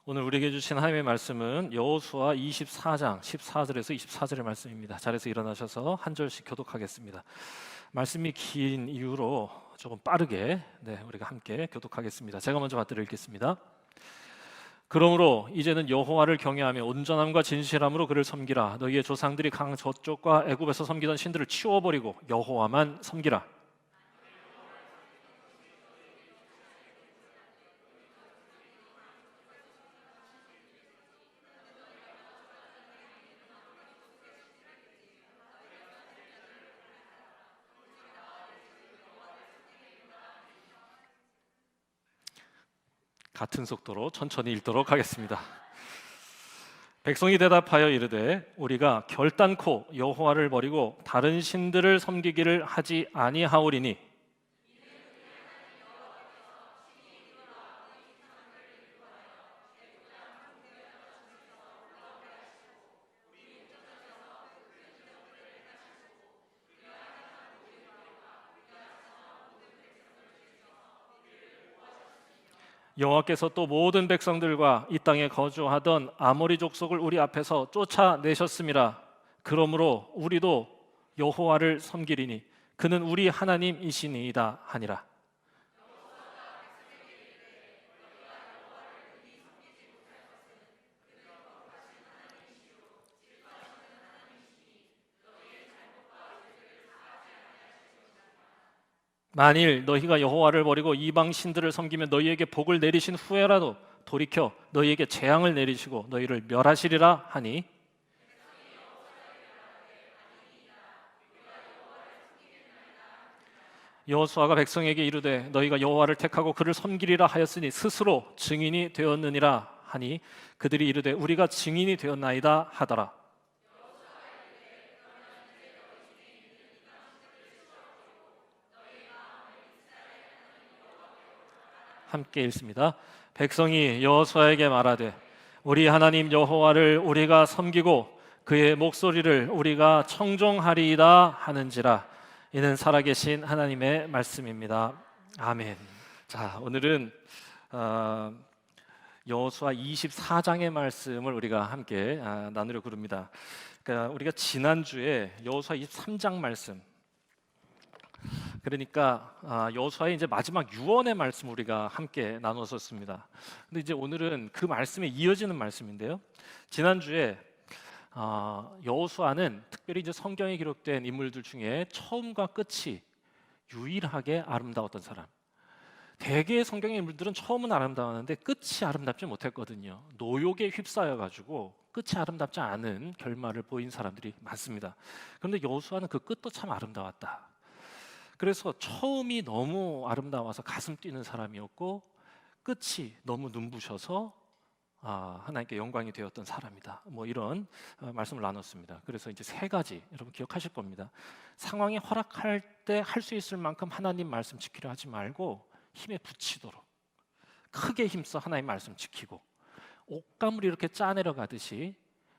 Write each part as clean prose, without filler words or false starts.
오늘 우리에게 주신 하나님의 말씀은 여호수아 24장 14절에서 24절의 말씀입니다. 자리에서 일어나셔서 한 절씩 교독하겠습니다. 말씀이 긴 이유로 조금 빠르게 우리가 함께 교독하겠습니다. 제가 먼저 받들어 읽겠습니다. 그러므로 이제는 여호와를 경외하며 온전함과 진실함으로 그를 섬기라. 너희의 조상들이 강 저쪽과 애굽에서 섬기던 신들을 치워버리고 여호와만 섬기라. 같은 속도로 천천히 읽도록 하겠습니다. 백성이 대답하여 이르되 우리가 결단코 여호와를 버리고 다른 신들을 섬기기를 하지 아니하오리니 여호와께서 또 모든 백성들과 이 땅에 거주하던 아모리 족속을 우리 앞에서 쫓아내셨음이라. 그러므로 우리도 여호와를 섬기리니 그는 우리 하나님이시니이다 하니라. 만일 너희가 여호와를 버리고 이방 신들을 섬기면 너희에게 복을 내리신 후에라도 돌이켜 너희에게 재앙을 내리시고 너희를 멸하시리라 하니 여호수아가 백성에게 이르되 너희가 여호와를 택하고 그를 섬기리라 하였으니 스스로 증인이 되었느니라 하니 그들이 이르되 우리가 증인이 되었나이다 하더라. 함께 읽습니다. 백성이 여호수아에게 말하되 우리 하나님 여호와를 우리가 섬기고 그의 목소리를 우리가 청종하리이다 하는지라. 이는 살아계신 하나님의 말씀입니다. 아멘. 자, 오늘은 여호수아 24장의 말씀을 우리가 함께 나누려고 합니다. 그러니까 우리가 지난주에 여호수아 23장 말씀, 그러니까 여호수아의 이제 마지막 유언의 말씀 우리가 함께 나눴었습니다. 근데 이제 오늘은 그 말씀에 이어지는 말씀인데요. 지난주에 여호수아는 특별히 이제 성경에 기록된 인물들 중에 처음과 끝이 유일하게 아름다웠던 사람. 대개의 성경의 인물들은 처음은 아름다웠는데 끝이 아름답지 못했거든요. 노욕에 휩싸여 가지고 끝이 아름답지 않은 결말을 보인 사람들이 많습니다. 그런데 여호수아는 그 끝도 참 아름다웠다. 그래서 처음이 너무 아름다워서 가슴 뛰는 사람이었고 끝이 너무 눈부셔서 하나님께 영광이 되었던 사람이다. 뭐 이런 말씀을 나눴습니다. 그래서 이제 세 가지 여러분 기억하실 겁니다. 상황이 허락할 때 할 수 있을 만큼 하나님 말씀 지키려 하지 말고 힘에 부치도록 크게 힘써 하나님 말씀 지키고 옷감을 이렇게 짜내려 가듯이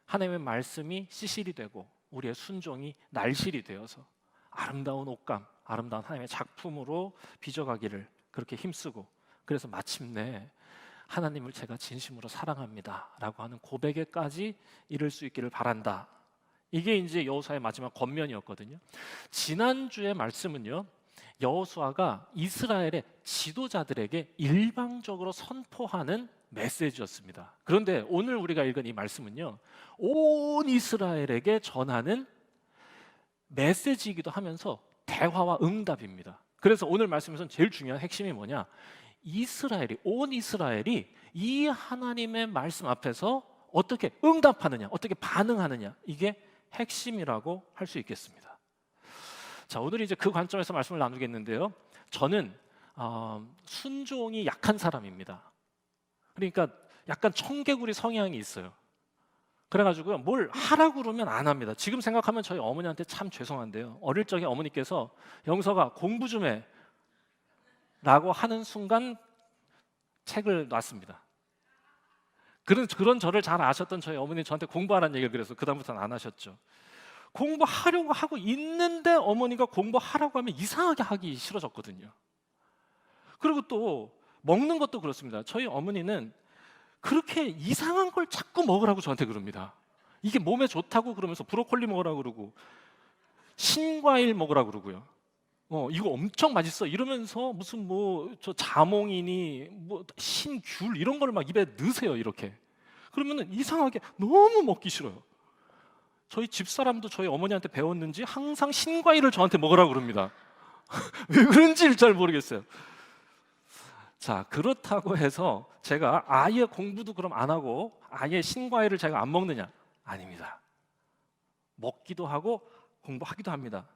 하나님의 말씀이 시실이 되고 우리의 순종이 날실이 되어서 아름다운 옷감, 아름다운 하나님의 작품으로 빚어가기를 그렇게 힘쓰고 그래서 마침내 하나님을 제가 진심으로 사랑합니다 라고 하는 고백에까지 이를 수 있기를 바란다. 이게 이제 여호수아의 마지막 권면이었거든요. 지난주의 말씀은요, 여호수아가 이스라엘의 지도자들에게 일방적으로 선포하는 메시지였습니다. 그런데 오늘 우리가 읽은 이 말씀은요, 온 이스라엘에게 전하는 메시지이기도 하면서 대화와 응답입니다. 그래서 오늘 말씀에서는 제일 중요한 핵심이 뭐냐? 온 이스라엘이 이 하나님의 말씀 앞에서 어떻게 응답하느냐, 어떻게 반응하느냐, 이게 핵심이라고 할 수 있겠습니다. 자, 오늘 이제 그 관점에서 말씀을 나누겠는데요. 저는 순종이 약한 사람입니다. 그러니까 약간 청개구리 성향이 있어요. 그래가지고요, 뭘 하라고 그러면 안 합니다. 지금 생각하면 저희 어머니한테 참 죄송한데요, 어릴 적에 어머니께서 영서가 공부 좀 해 라고 하는 순간 책을 놨습니다. 그런 저를 잘 아셨던 저희 어머니 저한테 공부하라는 얘기를 그래서 그 다음부터는 안 하셨죠. 공부하려고 하고 있는데 어머니가 공부하라고 하면 이상하게 하기 싫어졌거든요. 그리고 또 먹는 것도 그렇습니다. 저희 어머니는 그렇게 이상한 걸 자꾸 먹으라고 저한테 그럽니다. 이게 몸에 좋다고 그러면서 브로콜리 먹으라고 그러고 신과일 먹으라고 그러고요. 이거 엄청 맛있어 이러면서 무슨 뭐 저 자몽이니 뭐 신귤 이런 걸 막 입에 넣으세요 이렇게. 그러면은 이상하게 너무 먹기 싫어요. 저희 집사람도 저희 어머니한테 배웠는지 항상 신과일을 저한테 먹으라고 그럽니다. 왜 그런지 잘 모르겠어요. 자, 그렇다고 해서 제가 아예 공부도 그럼 안 하고 아예 신과일을 제가 안 먹느냐? 아닙니다. 먹기도 하고 공부하기도 합니다.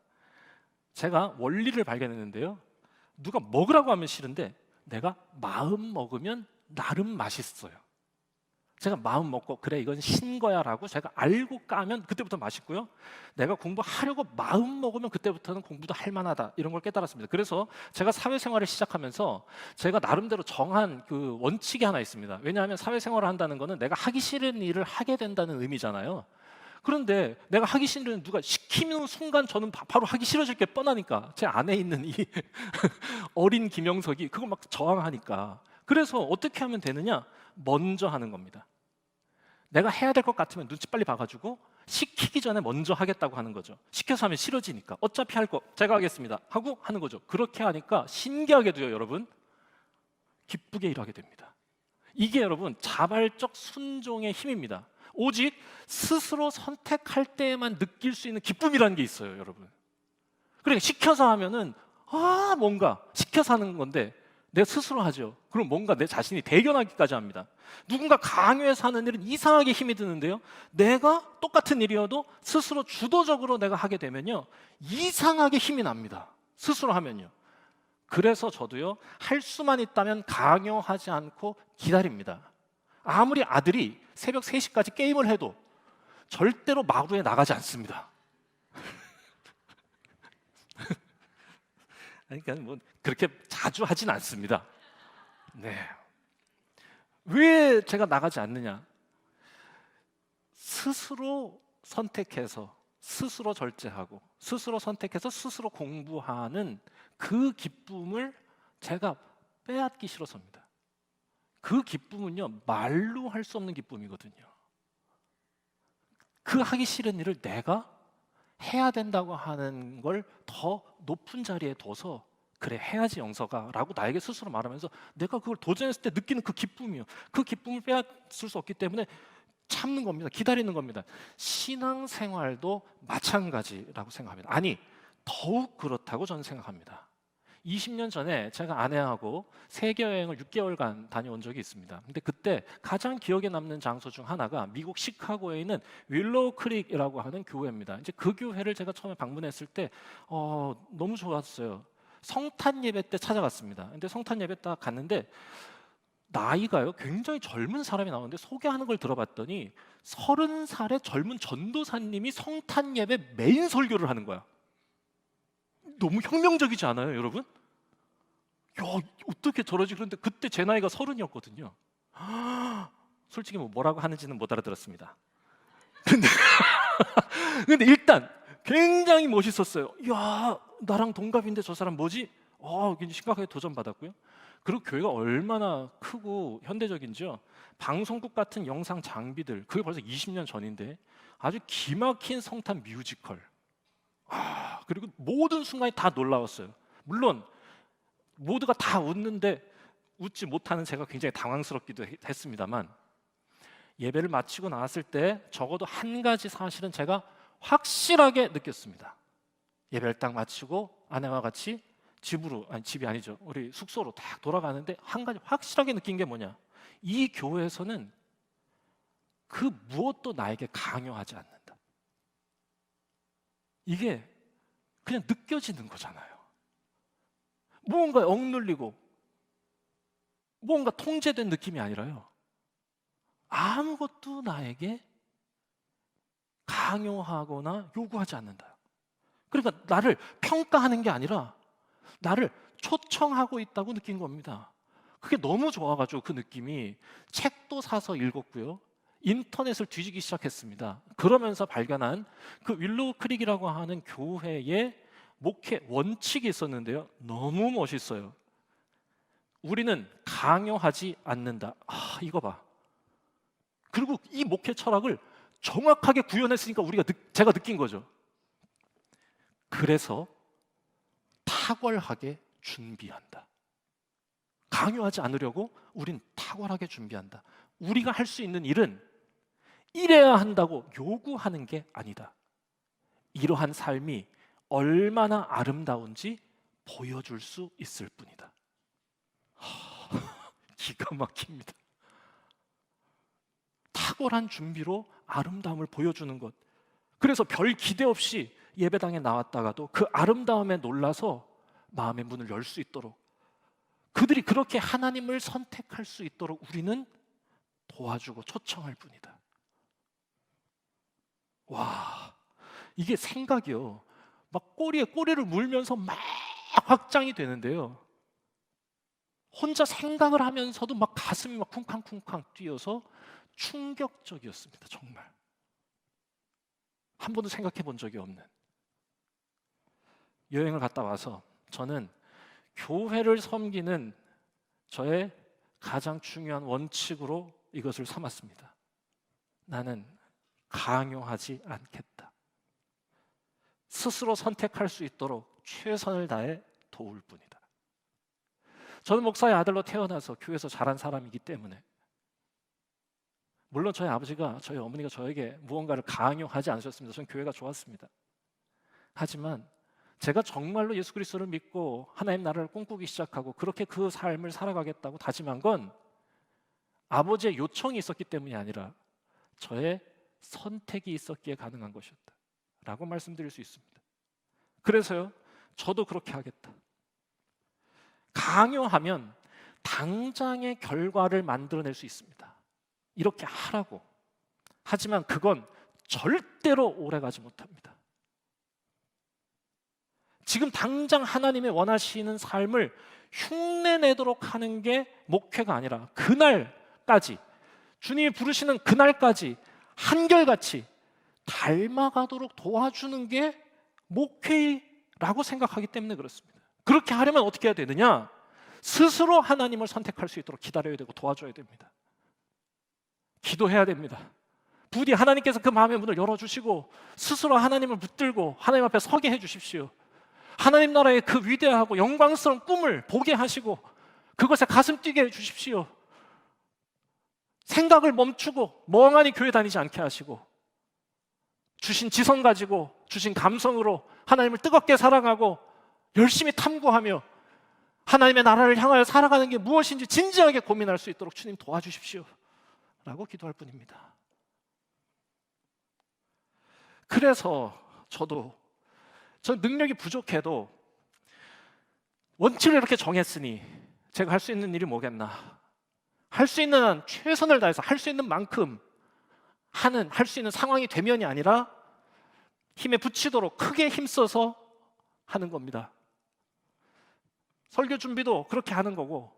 제가 원리를 발견했는데요. 누가 먹으라고 하면 싫은데 내가 마음 먹으면 나름 맛있어요. 제가 마음 먹고 그래 이건 신거야 라고 제가 알고 까면 그때부터 맛있고요. 내가 공부하려고 마음 먹으면 그때부터는 공부도 할 만하다 이런 걸 깨달았습니다. 그래서 제가 사회생활을 시작하면서 제가 나름대로 정한 그 원칙이 하나 있습니다. 왜냐하면 사회생활을 한다는 거는 내가 하기 싫은 일을 하게 된다는 의미잖아요. 그런데 내가 하기 싫은 누가 시키는 순간 저는 바로 하기 싫어질 게 뻔하니까 제 안에 있는 이 어린 김영석이 그걸 막 저항하니까 그래서 어떻게 하면 되느냐? 먼저 하는 겁니다. 내가 해야 될 것 같으면 눈치 빨리 봐가지고 시키기 전에 먼저 하겠다고 하는 거죠. 시켜서 하면 싫어지니까 어차피 할 거 제가 하겠습니다 하고 하는 거죠. 그렇게 하니까 신기하게도요 여러분 기쁘게 일하게 됩니다. 이게 여러분 자발적 순종의 힘입니다. 오직 스스로 선택할 때에만 느낄 수 있는 기쁨이라는 게 있어요 여러분. 그러니까 시켜서 하면은 뭔가 시켜서 하는 건데 내가 스스로 하죠. 그럼 뭔가 내 자신이 대견하기까지 합니다. 누군가 강요해서 하는 일은 이상하게 힘이 드는데요, 내가 똑같은 일이어도 스스로 주도적으로 내가 하게 되면요 이상하게 힘이 납니다. 스스로 하면요. 그래서 저도요 할 수만 있다면 강요하지 않고 기다립니다. 아무리 아들이 새벽 3시까지 게임을 해도 절대로 마루에 나가지 않습니다. 그러니까 뭐 그렇게 자주 하진 않습니다. 네. 왜 제가 나가지 않느냐? 스스로 선택해서 스스로 절제하고 스스로 선택해서 스스로 공부하는 그 기쁨을 제가 빼앗기 싫어서입니다. 그 기쁨은요 말로 할 수 없는 기쁨이거든요. 그 하기 싫은 일을 내가 해야 된다고 하는 걸 더 높은 자리에 둬서 그래 해야지 영서가 라고 나에게 스스로 말하면서 내가 그걸 도전했을 때 느끼는 그 기쁨이요, 그 기쁨을 빼앗을 수 없기 때문에 참는 겁니다. 기다리는 겁니다. 신앙생활도 마찬가지라고 생각합니다. 아니 더욱 그렇다고 저는 생각합니다. 20년 전에 제가 아내하고 세계 여행을 6개월간 다녀온 적이 있습니다. 근데 그때 가장 기억에 남는 장소 중 하나가 미국 시카고에 있는 윌로우 크릭이라고 하는 교회입니다. 이제 그 교회를 제가 처음에 방문했을 때 너무 좋았어요. 성탄 예배 때 찾아갔습니다. 근데 성탄 예배 딱 갔는데 나이가요 굉장히 젊은 사람이 나오는데 소개하는 걸 들어봤더니 30살의 젊은 전도사님이 성탄 예배 메인 설교를 하는 거야. 너무 혁명적이지 않아요 여러분? 야 어떻게 저러지? 그런데 그때 제 나이가 30이었거든요. 솔직히 뭐라고 하는지는 못 알아들었습니다. 근데 일단 굉장히 멋있었어요. 야 나랑 동갑인데 저 사람 뭐지? 굉장히 심각하게 도전받았고요. 그리고 교회가 얼마나 크고 현대적인지요. 방송국 같은 영상 장비들, 그게 벌써 20년 전인데 아주 기막힌 성탄 뮤지컬, 그리고 모든 순간이 다 놀라웠어요. 물론 모두가 다 웃는데 웃지 못하는 제가 굉장히 당황스럽기도 했습니다만, 예배를 마치고 나왔을 때 적어도 한 가지 사실은 제가 확실하게 느꼈습니다. 예배를 딱 마치고 아내와 같이 집이 아니죠, 우리 숙소로 딱 돌아가는데 한 가지 확실하게 느낀 게 뭐냐? 이 교회에서는 그 무엇도 나에게 강요하지 않는다. 이게 그냥 느껴지는 거잖아요. 무언가 억눌리고 무언가 통제된 느낌이 아니라요, 아무것도 나에게 강요하거나 요구하지 않는다. 그러니까 나를 평가하는 게 아니라 나를 초청하고 있다고 느낀 겁니다. 그게 너무 좋아가지고 그 느낌이 책도 사서 읽었고요, 인터넷을 뒤지기 시작했습니다. 그러면서 발견한 그 윌로우 크릭이라고 하는 교회의 목회 원칙이 있었는데요, 너무 멋있어요. 우리는 강요하지 않는다. 이거 봐. 그리고 이 목회 철학을 정확하게 구현했으니까 제가 느낀 거죠. 그래서 탁월하게 준비한다. 강요하지 않으려고 우린 탁월하게 준비한다. 우리가 할 수 있는 일은 이래야 한다고 요구하는 게 아니다. 이러한 삶이 얼마나 아름다운지 보여줄 수 있을 뿐이다. 기가 막힙니다. 탁월한 준비로 아름다움을 보여주는 것. 그래서 별 기대 없이 예배당에 나왔다가도 그 아름다움에 놀라서 마음의 문을 열 수 있도록, 그들이 그렇게 하나님을 선택할 수 있도록 우리는 도와주고 초청할 뿐이다. 와, 이게 생각이요, 막 꼬리에 꼬리를 물면서 막 확장이 되는데요, 혼자 생각을 하면서도 막 가슴이 막 쿵쾅쿵쾅 뛰어서 충격적이었습니다. 정말 한 번도 생각해 본 적이 없는. 여행을 갔다 와서 저는 교회를 섬기는 저의 가장 중요한 원칙으로 이것을 삼았습니다. 나는 강요하지 않겠다. 스스로 선택할 수 있도록 최선을 다해 도울 뿐이다. 저는 목사의 아들로 태어나서 교회에서 자란 사람이기 때문에, 물론 저희 아버지가, 저희 어머니가 저에게 무언가를 강요하지 않으셨습니다. 저는 교회가 좋았습니다. 하지만 제가 정말로 예수 그리스도를 믿고 하나님 나라를 꿈꾸기 시작하고 그렇게 그 삶을 살아가겠다고 다짐한 건 아버지의 요청이 있었기 때문이 아니라 저의 선택이 있었기에 가능한 것이었다 라고 말씀드릴 수 있습니다. 그래서요, 저도 그렇게 하겠다. 강요하면 당장의 결과를 만들어낼 수 있습니다. 이렇게 하라고. 하지만 그건 절대로 오래가지 못합니다. 지금 당장 하나님의 원하시는 삶을 흉내내도록 하는 게 목회가 아니라 그날까지, 주님이 부르시는 그날까지 한결같이 닮아가도록 도와주는 게 목회라고 생각하기 때문에 그렇습니다. 그렇게 하려면 어떻게 해야 되느냐? 스스로 하나님을 선택할 수 있도록 기다려야 되고 도와줘야 됩니다. 기도해야 됩니다. 부디 하나님께서 그 마음의 문을 열어주시고 스스로 하나님을 붙들고 하나님 앞에 서게 해주십시오. 하나님 나라의 그 위대하고 영광스러운 꿈을 보게 하시고 그것에 가슴 뛰게 해주십시오. 생각을 멈추고 멍하니 교회 다니지 않게 하시고 주신 지성 가지고 주신 감성으로 하나님을 뜨겁게 사랑하고 열심히 탐구하며 하나님의 나라를 향하여 살아가는 게 무엇인지 진지하게 고민할 수 있도록 주님 도와주십시오 라고 기도할 뿐입니다. 그래서 저 능력이 부족해도 원칙을 이렇게 정했으니 제가 할 수 있는 일이 뭐겠나, 할 수 있는 한 최선을 다해서 할 수 있는 만큼 할 수 있는 상황이 되면이 아니라 힘에 부치도록 크게 힘써서 하는 겁니다. 설교 준비도 그렇게 하는 거고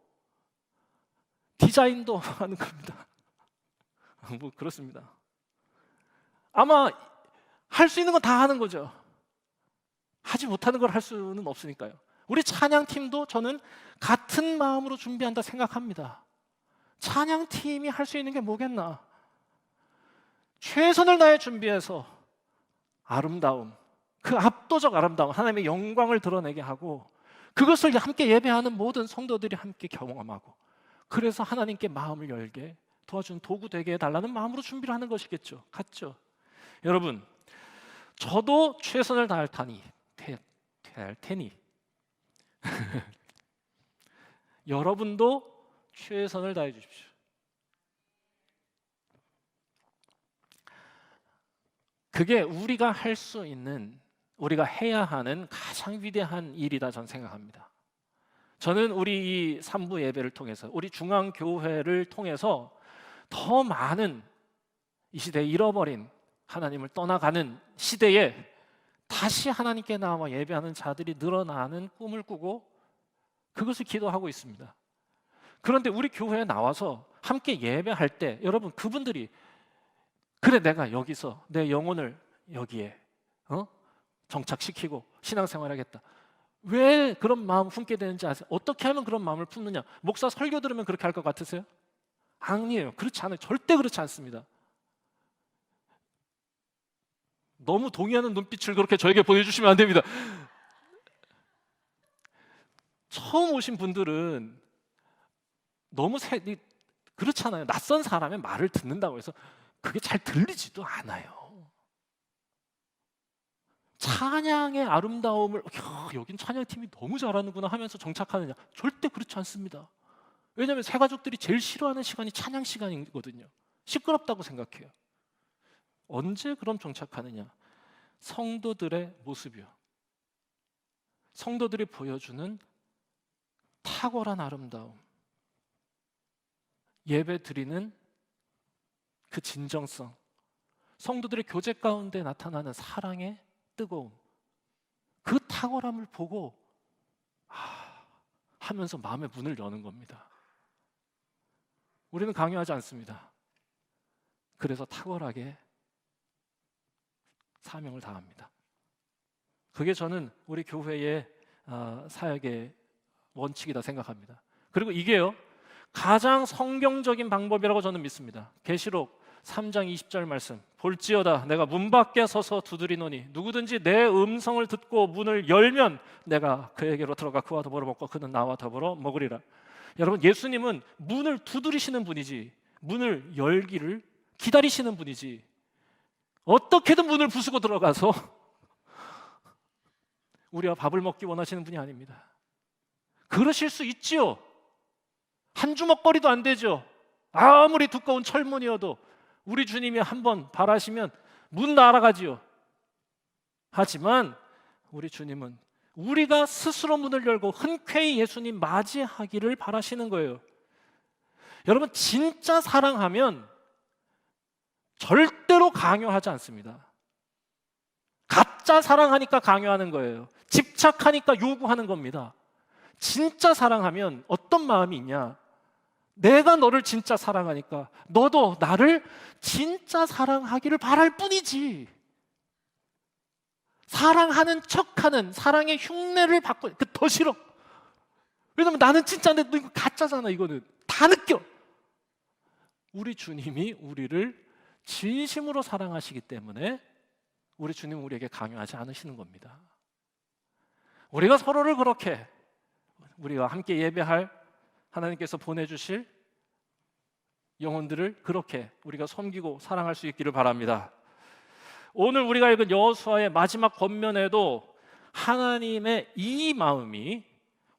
디자인도 하는 겁니다. 뭐 그렇습니다. 아마 할 수 있는 건 다 하는 거죠. 하지 못하는 걸 할 수는 없으니까요. 우리 찬양팀도 저는 같은 마음으로 준비한다 생각합니다. 찬양팀이 할 수 있는 게 뭐겠나? 최선을 다해 준비해서 아름다움, 그 압도적 아름다움, 하나님의 영광을 드러내게 하고 그것을 함께 예배하는 모든 성도들이 함께 경험하고, 그래서 하나님께 마음을 열게 도와주는 도구 되게 해달라는 마음으로 준비를 하는 것이겠죠. 같죠? 여러분, 저도 최선을 다할 테니 여러분도 최선을 다해 주십시오. 그게 우리가 할 수 있는, 우리가 해야 하는 가장 위대한 일이다 저는 생각합니다. 저는 우리 이 3부 예배를 통해서, 우리 중앙교회를 통해서 더 많은 이 시대에 잃어버린, 하나님을 떠나가는 시대에 다시 하나님께 나와 예배하는 자들이 늘어나는 꿈을 꾸고 그것을 기도하고 있습니다. 그런데 우리 교회에 나와서 함께 예배할 때 여러분, 그분들이 그래, 내가 여기서 내 영혼을 여기에 정착시키고 신앙생활하겠다, 왜 그런 마음 품게 되는지 아세요? 어떻게 하면 그런 마음을 품느냐? 목사 설교 들으면 그렇게 할 것 같으세요? 아니에요. 그렇지 않아요. 절대 그렇지 않습니다. 너무 동의하는 눈빛을 그렇게 저에게 보여주시면 안 됩니다. 처음 오신 분들은 너무 그렇잖아요. 낯선 사람의 말을 듣는다고 해서 그게 잘 들리지도 않아요. 찬양의 아름다움을 여긴 찬양팀이 너무 잘하는구나 하면서 정착하느냐? 절대 그렇지 않습니다. 왜냐하면 새 가족들이 제일 싫어하는 시간이 찬양 시간이거든요. 시끄럽다고 생각해요. 언제 그럼 정착하느냐? 성도들의 모습이요. 성도들이 보여주는 탁월한 아름다움, 예배 드리는 그 진정성, 성도들의 교제 가운데 나타나는 사랑의 뜨거움, 그 탁월함을 보고 하면서 마음의 문을 여는 겁니다. 우리는 강요하지 않습니다. 그래서 탁월하게 사명을 다합니다. 그게 저는 우리 교회의 사역의 원칙이다 생각합니다. 그리고 이게요, 가장 성경적인 방법이라고 저는 믿습니다. 계시록 3장 20절 말씀, 볼지어다 내가 문 밖에 서서 두드리노니 누구든지 내 음성을 듣고 문을 열면 내가 그에게로 들어가 그와 더불어 먹고 그는 나와 더불어 먹으리라. 여러분, 예수님은 문을 두드리시는 분이지 문을 열기를 기다리시는 분이지 어떻게든 문을 부수고 들어가서 우리와 밥을 먹기 원하시는 분이 아닙니다. 그러실 수 있지요. 한 주먹거리도 안 되죠. 아무리 두꺼운 철문이어도 우리 주님이 한번 바라시면 문 날아가지요. 하지만 우리 주님은 우리가 스스로 문을 열고 흔쾌히 예수님 맞이하기를 바라시는 거예요. 여러분, 진짜 사랑하면 절대로 강요하지 않습니다. 가짜 사랑하니까 강요하는 거예요. 집착하니까 요구하는 겁니다. 진짜 사랑하면 어떤 마음이 있냐? 내가 너를 진짜 사랑하니까 너도 나를 진짜 사랑하기를 바랄 뿐이지. 사랑하는 척하는 사랑의 흉내를 받고 더 싫어. 왜냐면 나는 진짜인데 너 이거 가짜잖아. 이거는 다 느껴. 우리 주님이 우리를 진심으로 사랑하시기 때문에 우리 주님은 우리에게 강요하지 않으시는 겁니다. 우리가 서로를 그렇게 우리와 함께 예배할 하나님께서 보내주실 영혼들을 그렇게 우리가 섬기고 사랑할 수 있기를 바랍니다. 오늘 우리가 읽은 여호수아의 마지막 권면에도 하나님의 이 마음이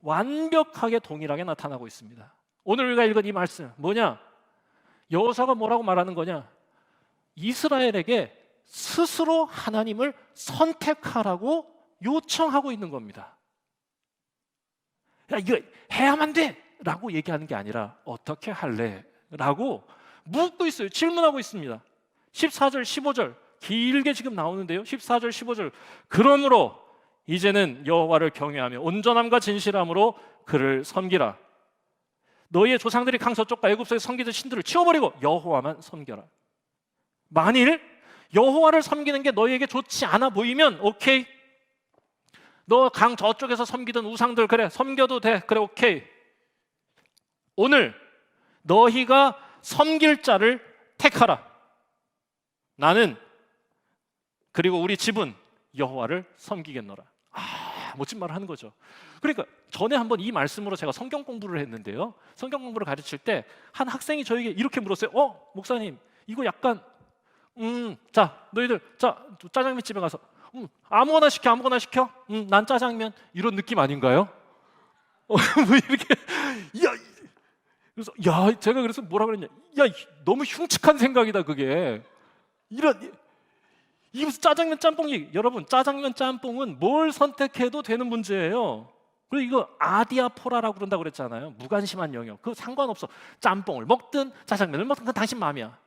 완벽하게 동일하게 나타나고 있습니다. 오늘 우리가 읽은 이 말씀 뭐냐? 여호수아가 뭐라고 말하는 거냐? 이스라엘에게 스스로 하나님을 선택하라고 요청하고 있는 겁니다. 야, 이거 해야만 돼! 라고 얘기하는 게 아니라 어떻게 할래? 라고 묻고 있어요. 질문하고 있습니다. 14절, 15절 길게 지금 나오는데요. 14절, 15절 그러므로 이제는 여호와를 경외하며 온전함과 진실함으로 그를 섬기라. 너희의 조상들이 강서쪽과 애굽에서 섬기던 신들을 치워버리고 여호와만 섬겨라. 만일 여호와를 섬기는 게 너희에게 좋지 않아 보이면 오케이. 너 강 저쪽에서 섬기던 우상들 그래 섬겨도 돼. 그래 오케이. 오늘 너희가 섬길 자를 택하라. 나는 그리고 우리 집은 여호와를 섬기겠노라. 멋진 말을 하는 거죠. 그러니까 전에 한번 이 말씀으로 제가 성경 공부를 했는데요. 성경 공부를 가르칠 때 한 학생이 저에게 이렇게 물었어요. 목사님 이거 약간 자 너희들 자 짜장면 집에 가서 아무거나 시켜 난 짜장면 이런 느낌 아닌가요? 뭐 이렇게 그래서 제가 그래서 뭐라 그랬냐? 너무 흉측한 생각이다 그게. 이게 무슨 짜장면 짬뽕이. 여러분 짜장면 짬뽕은 뭘 선택해도 되는 문제예요. 그리고 이거 아디아포라라고 그런다고 그랬잖아요. 무관심한 영역. 그거 상관없어. 짬뽕을 먹든 짜장면을 먹든 그건 당신 마음이야.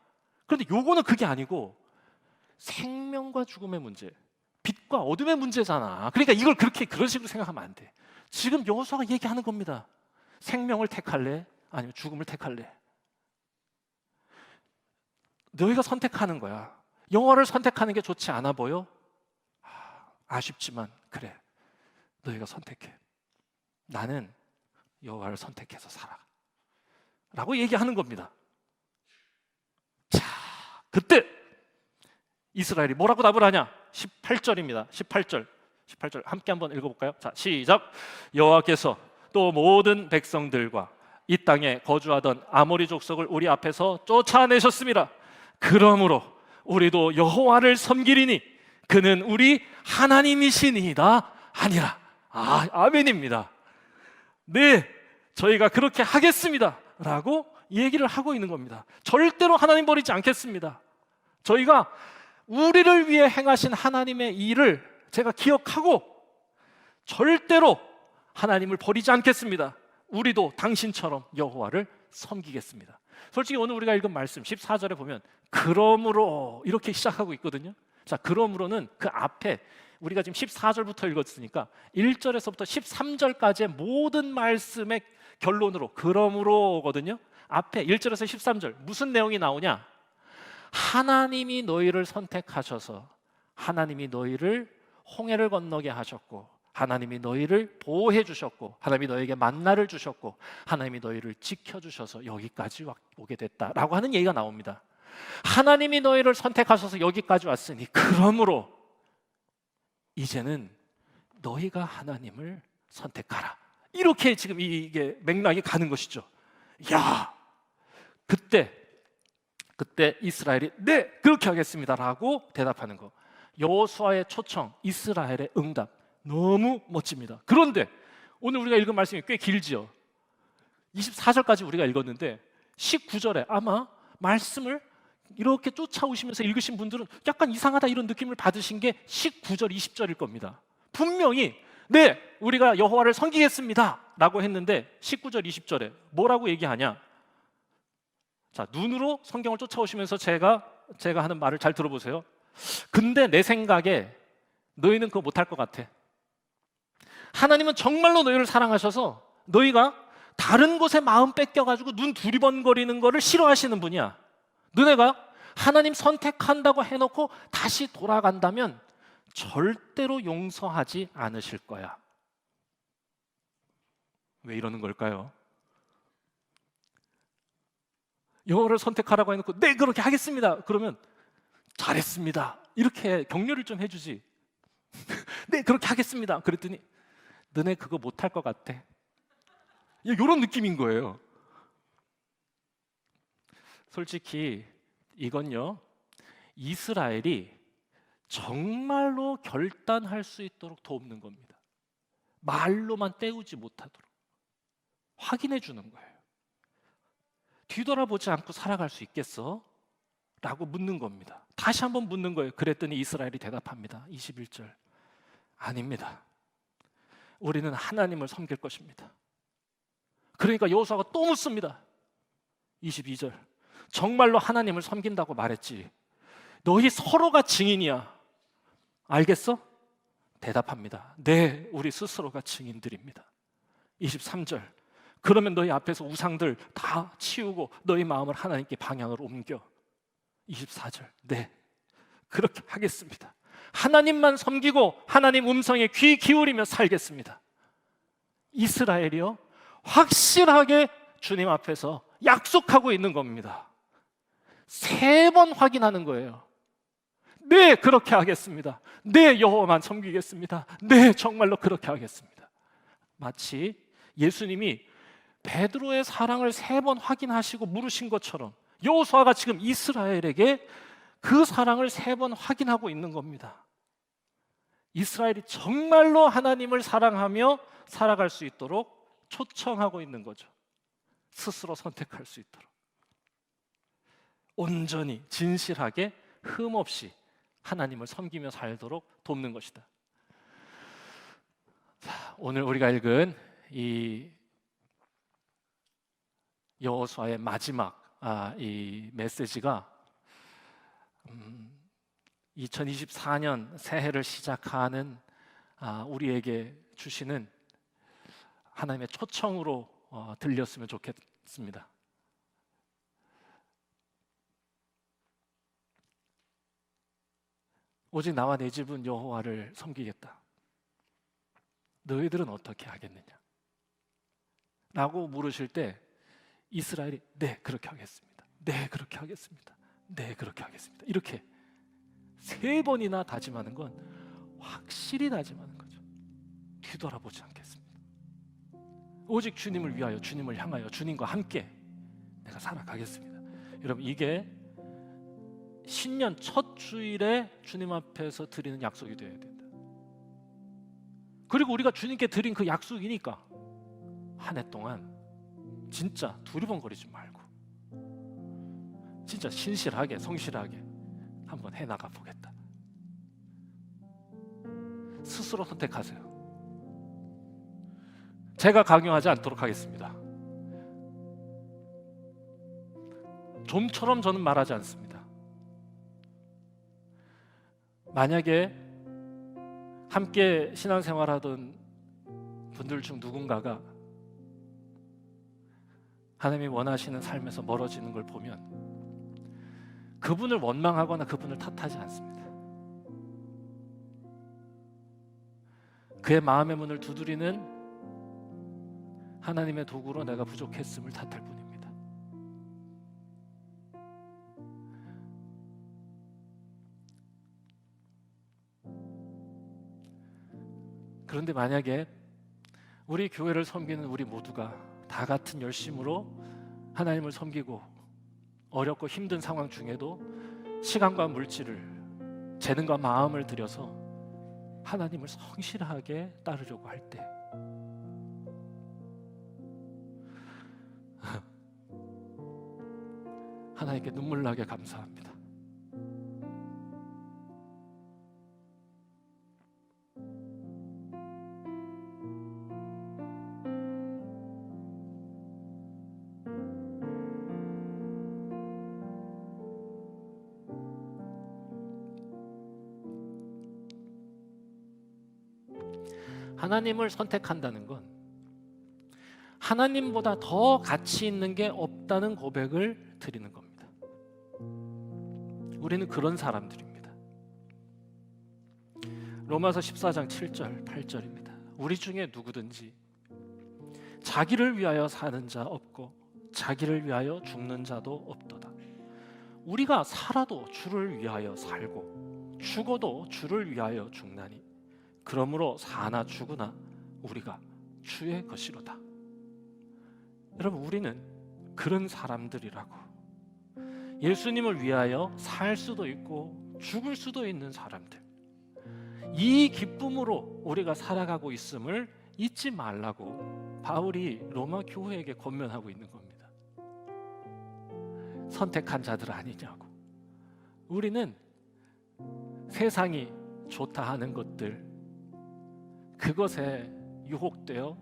그런데 요거는 그게 아니고 생명과 죽음의 문제, 빛과 어둠의 문제잖아. 그러니까 이걸 그런 식으로 생각하면 안 돼. 지금 여호수아가 얘기하는 겁니다. 생명을 택할래? 아니면 죽음을 택할래? 너희가 선택하는 거야. 여호와를 선택하는 게 좋지 않아 보여? 아쉽지만 그래. 너희가 선택해. 나는 여호와를 선택해서 살아. 라고 얘기하는 겁니다. 그때 이스라엘이 뭐라고 답을 하냐? 18절입니다. 18절 함께 한번 읽어볼까요? 자, 시작. 여호와께서 또 모든 백성들과 이 땅에 거주하던 아모리 족속을 우리 앞에서 쫓아내셨습니다. 그러므로 우리도 여호와를 섬기리니 그는 우리 하나님이시니이다 아니라. 아멘입니다. 네, 저희가 그렇게 하겠습니다 라고 얘기를 하고 있는 겁니다. 절대로 하나님 버리지 않겠습니다. 저희가 우리를 위해 행하신 하나님의 일을 제가 기억하고 절대로 하나님을 버리지 않겠습니다. 우리도 당신처럼 여호와를 섬기겠습니다. 솔직히 오늘 우리가 읽은 말씀 14절에 보면 그러므로 이렇게 시작하고 있거든요. 자, 그러므로는 그 앞에 우리가 지금 14절부터 읽었으니까 1절에서부터 13절까지의 모든 말씀의 결론으로 그러므로거든요. 앞에 1절에서 13절 무슨 내용이 나오냐? 하나님이 너희를 선택하셔서 하나님이 너희를 홍해를 건너게 하셨고 하나님이 너희를 보호해 주셨고 하나님이 너에게 만나를 주셨고 하나님이 너희를 지켜주셔서 여기까지 오게 됐다라고 하는 얘기가 나옵니다. 하나님이 너희를 선택하셔서 여기까지 왔으니 그러므로 이제는 너희가 하나님을 선택하라. 이렇게 지금 이게 맥락이 가는 것이죠. 야, 그때 이스라엘이 네, 그렇게 하겠습니다라고 대답하는 거. 여호수아의 초청, 이스라엘의 응답 너무 멋집니다. 그런데 오늘 우리가 읽은 말씀이 꽤 길지요. 24절까지 우리가 읽었는데 19절에 아마 말씀을 이렇게 쫓아오시면서 읽으신 분들은 약간 이상하다 이런 느낌을 받으신 게 19절, 20절일 겁니다. 분명히 네, 우리가 여호와를 섬기겠습니다 라고 했는데 19절, 20절에 뭐라고 얘기하냐? 자, 눈으로 성경을 쫓아오시면서 제가 하는 말을 잘 들어보세요. 근데 내 생각에 너희는 그거 못할 것 같아. 하나님은 정말로 너희를 사랑하셔서 너희가 다른 곳에 마음 뺏겨가지고 눈 두리번거리는 거를 싫어하시는 분이야. 너네가 하나님 선택한다고 해놓고 다시 돌아간다면 절대로 용서하지 않으실 거야. 왜 이러는 걸까요? 여호와를 선택하라고 해놓고 네, 그렇게 하겠습니다 그러면 잘했습니다 이렇게 격려를 좀 해주지. 네, 그렇게 하겠습니다 그랬더니 너네 그거 못할 것 같아. 이런 느낌인 거예요. 솔직히 이건요, 이스라엘이 정말로 결단할 수 있도록 돕는 겁니다. 말로만 때우지 못하도록 확인해 주는 거예요. 뒤돌아보지 않고 살아갈 수 있겠어? 라고 묻는 겁니다. 다시 한번 묻는 거예요. 그랬더니 이스라엘이 대답합니다. 21절 아닙니다. 우리는 하나님을 섬길 것입니다. 그러니까 여호수아가 또 묻습니다. 22절 정말로 하나님을 섬긴다고 말했지 너희 서로가 증인이야. 알겠어? 대답합니다. 네, 우리 스스로가 증인들입니다. 23절 그러면 너희 앞에서 우상들 다 치우고 너희 마음을 하나님께 방향을 옮겨. 24절 네, 그렇게 하겠습니다. 하나님만 섬기고 하나님 음성에 귀 기울이며 살겠습니다. 이스라엘이요, 확실하게 주님 앞에서 약속하고 있는 겁니다. 3번 확인하는 거예요. 네, 그렇게 하겠습니다. 네, 여호와만 섬기겠습니다. 네, 정말로 그렇게 하겠습니다. 마치 예수님이 베드로의 사랑을 3번 확인하시고 물으신 것처럼 여호수아가 지금 이스라엘에게 그 사랑을 3번 확인하고 있는 겁니다. 이스라엘이 정말로 하나님을 사랑하며 살아갈 수 있도록 초청하고 있는 거죠. 스스로 선택할 수 있도록 온전히 진실하게 흠없이 하나님을 섬기며 살도록 돕는 것이다. 자, 오늘 우리가 읽은 이 여호수아의 마지막 이 메시지가 2024년 새해를 시작하는 우리에게 주시는 하나님의 초청으로 들렸으면 좋겠습니다. 오직 나와 내 집은 여호와를 섬기겠다. 너희들은 어떻게 하겠느냐? 라고 물으실 때 이스라엘이 네, 그렇게 하겠습니다. 네, 그렇게 하겠습니다. 네, 그렇게 하겠습니다. 이렇게 3번이나 다짐하는 건 확실히 다짐하는 거죠. 뒤돌아보지 않겠습니다. 오직 주님을 위하여, 주님을 향하여, 주님과 함께 내가 살아가겠습니다. 여러분, 이게 신년 첫 주일에 주님 앞에서 드리는 약속이 되어야 된다. 그리고 우리가 주님께 드린 그 약속이니까 한 해 동안 진짜 두리번거리지 말고 진짜 신실하게, 성실하게 한번 해나가 보겠다. 스스로 선택하세요. 제가 강요하지 않도록 하겠습니다. 좀처럼 저는 말하지 않습니다. 만약에 함께 신앙생활하던 분들 중 누군가가 하나님이 원하시는 삶에서 멀어지는 걸 보면 그분을 원망하거나 그분을 탓하지 않습니다. 그의 마음의 문을 두드리는 하나님의 도구로 내가 부족했음을 탓할 뿐입니다. 그런데 만약에 우리 교회를 섬기는 우리 모두가 다 같은 열심으로 하나님을 섬기고 어렵고 힘든 상황 중에도 시간과 물질을, 재능과 마음을 들여서 하나님을 성실하게 따르려고 할 때 하나님께 눈물 나게 감사합니다. 하나님을 선택한다는 건 하나님보다 더 가치 있는 게 없다는 고백을 드리는 겁니다. 우리는 그런 사람들입니다. 로마서 14장 7절, 8절입니다. 우리 중에 누구든지 자기를 위하여 사는 자 없고 자기를 위하여 죽는 자도 없도다. 우리가 살아도 주를 위하여 살고 죽어도 주를 위하여 죽나니 그러므로 사나 죽으나 우리가 주의 것이로다. 여러분, 우리는 그런 사람들이라고. 예수님을 위하여 살 수도 있고 죽을 수도 있는 사람들. 이 기쁨으로 우리가 살아가고 있음을 잊지 말라고 바울이 로마 교회에게 권면하고 있는 겁니다. 선택한 자들 아니냐고. 우리는 세상이 좋다 하는 것들, 그것에 유혹되어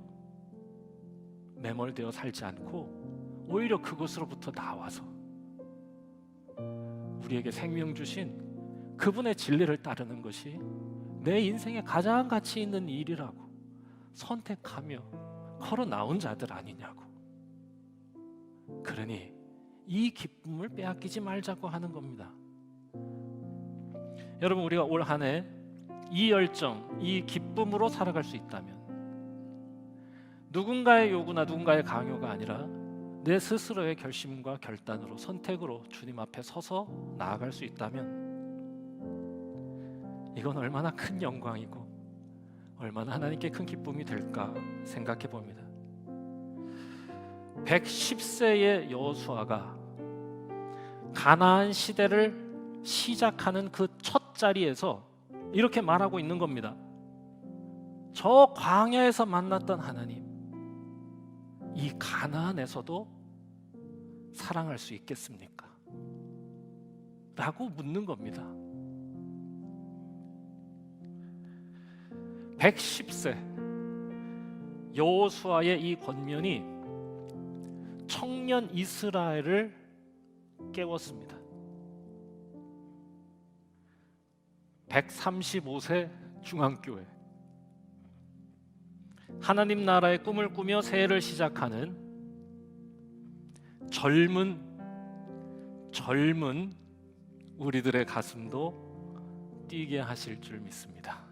매몰되어 살지 않고 오히려 그것으로부터 나와서 우리에게 생명 주신 그분의 진리를 따르는 것이 내 인생에 가장 가치 있는 일이라고 선택하며 걸어 나온 자들 아니냐고. 그러니 이 기쁨을 빼앗기지 말자고 하는 겁니다. 여러분, 우리가 올 한 해 이 열정, 이 기쁨으로 살아갈 수 있다면 누군가의 요구나 누군가의 강요가 아니라 내 스스로의 결심과 결단으로, 선택으로 주님 앞에 서서 나아갈 수 있다면 이건 얼마나 큰 영광이고 얼마나 하나님께 큰 기쁨이 될까 생각해 봅니다. 110세의 여호수아가 가나안 시대를 시작하는 그 첫 자리에서 이렇게 말하고 있는 겁니다. 저 광야에서 만났던 하나님, 이 가나안에서도 사랑할 수 있겠습니까? 라고 묻는 겁니다. 110세 여호수아의 이 권면이 청년 이스라엘을 깨웠습니다. 135세 중앙교회, 하나님 나라의 꿈을 꾸며 새해를 시작하는 젊은 우리들의 가슴도 뛰게 하실 줄 믿습니다.